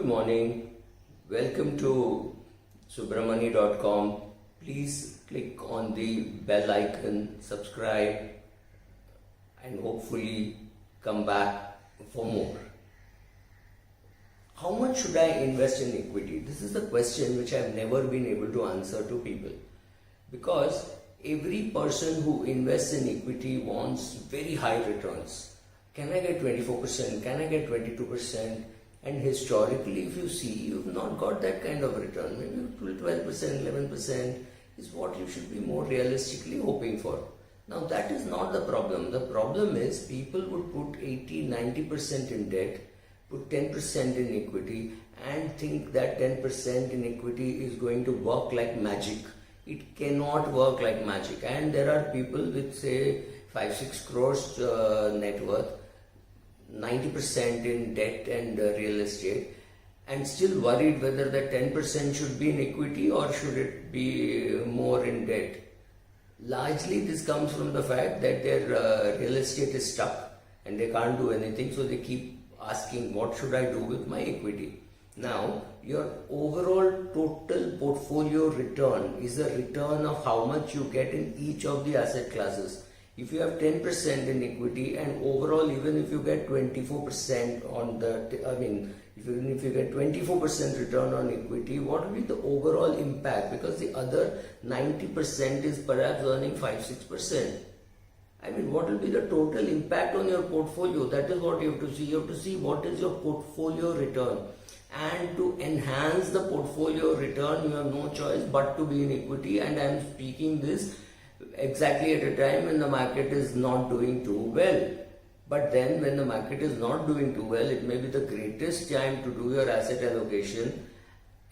morning. Welcome to subramani.com. Please click on the bell icon, subscribe, and hopefully come back for more. How much should I invest in equity? This is the question which I've never been able to answer to people, because every person who invests in equity wants very high returns. Can I get 24%? Can I get 22%? And historically, if you see, you've not got that kind of return. Maybe 12%, 11% is what you should be more realistically hoping for. Now, that is not the problem. The problem is people would put 80, 90% in debt, put 10% in equity, and think that 10% in equity is going to work like magic. It cannot work like magic. And there are people with, say, 5-6 crores net worth, 90% in debt and real estate, and still worried whether the 10% should be in equity or should it be more in debt. Largely this comes from the fact that their real estate is stuck and they can't do anything, so they keep asking, what should I do with my equity? Now, your overall total portfolio return is a return of how much you get in each of the asset classes. If you have 10% in equity and overall, even if you get 24% on even if you get 24% return on equity, what will be the overall impact? Because the other 90% is perhaps earning 5-6%. What will be the total impact on your portfolio? That is what you have to see. You have to see what is your portfolio return. And to enhance the portfolio return, you have no choice but to be in equity. And I am speaking this exactly at a time when the market is not doing too well. But then when the market is not doing too well, it may be the greatest time to do your asset allocation,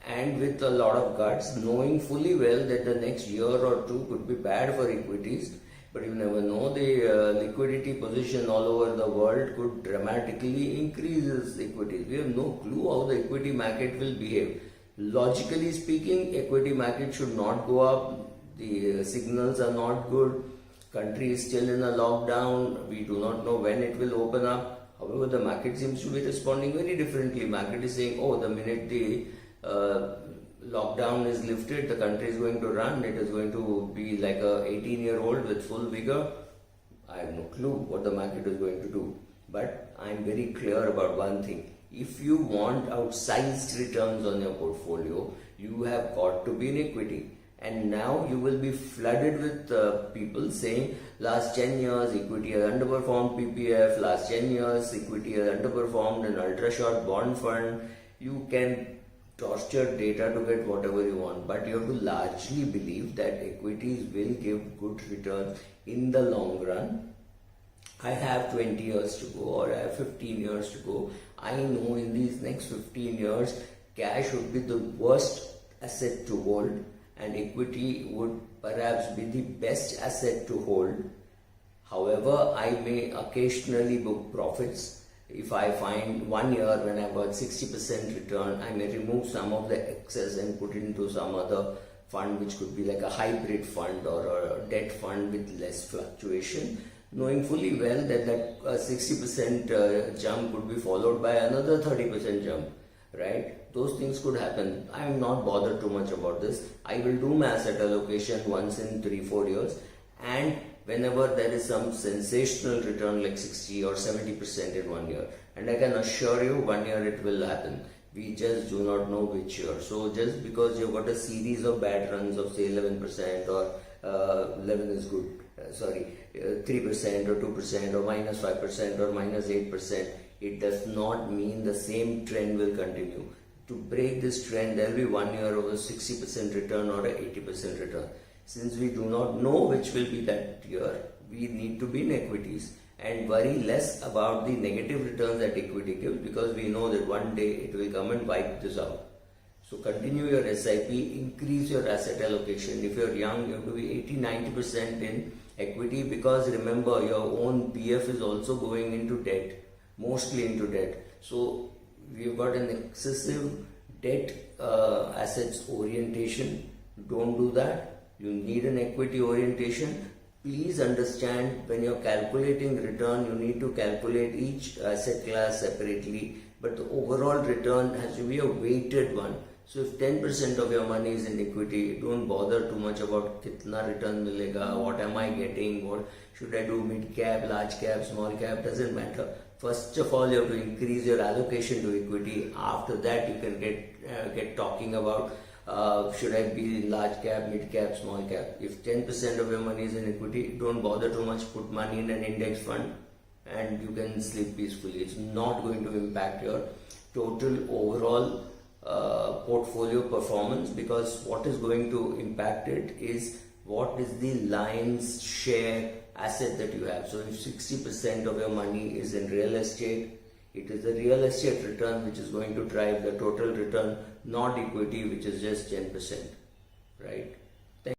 and with a lot of guts, knowing fully well that the next year or two could be bad for equities. But you never know, the liquidity position all over the world could dramatically increase its equities. We have no clue how the equity market will behave. Logically speaking, equity market should not go up. The signals are not good. Country is still in a lockdown. We do not know when it will open up. However, the market seems to be responding very differently. Market is saying, oh, the minute the lockdown is lifted, the country is going to run. It is going to be like a 18-year-old with full vigor. I have no clue what the market is going to do. But I am very clear about one thing. If you want outsized returns on your portfolio, you have got to be in equity. And now you will be flooded with people saying last 10 years equity has underperformed PPF, last 10 years equity has underperformed an ultra short bond fund. You can torture data to get whatever you want, but you have to largely believe that equities will give good returns in the long run. I have 20 years to go, or I have 15 years to go. I know in these next 15 years cash would be the worst asset to hold, and equity would perhaps be the best asset to hold. However, I may occasionally book profits. If I find 1 year when I got 60% return, I may remove some of the excess and put it into some other fund, which could be like a hybrid fund or a debt fund with less fluctuation, knowing fully well that 60% jump could be followed by another 30% jump. Right? Those things could happen. I am not bothered too much about this. I will do my asset allocation once in 3-4 years, and whenever there is some sensational return like 60 or 70% in 1 year, and I can assure you 1 year it will happen. We just do not know which year. So just because you've got a series of bad runs of say 11% or 11 is good, 3% or 2% or minus 5% or minus 8%, it does not mean the same trend will continue. To break this trend, there will be 1 year of a 60% return or a 80% return. Since we do not know which will be that year, we need to be in equities and worry less about the negative returns that equity gives, because we know that one day it will come and wipe this out. So continue your SIP, increase your asset allocation. If you're young, you have to be 80-90% in equity, because remember, your own PF is also going into debt, mostly into debt. So we've got an excessive debt assets orientation. Don't do that. You need an equity orientation. Please understand, when you're calculating return, you need to calculate each asset class separately but the overall return has to be a weighted one. So if 10% of your money is in equity, don't bother too much about kitna return milega, what am I getting, what should I do, mid cap, large cap, small cap, doesn't matter. First of all, you have to increase your allocation to equity. After that, you can get talking about should I be in large cap, mid cap, small cap. If 10% of your money is in equity, don't bother too much. Put money in an index fund and you can sleep peacefully. It's not going to impact your total overall portfolio performance, because what is going to impact it is what is the lion's share asset that you have. So if 60% of your money is in real estate, it is the real estate return which is going to drive the total return, not equity, which is just 10%, right?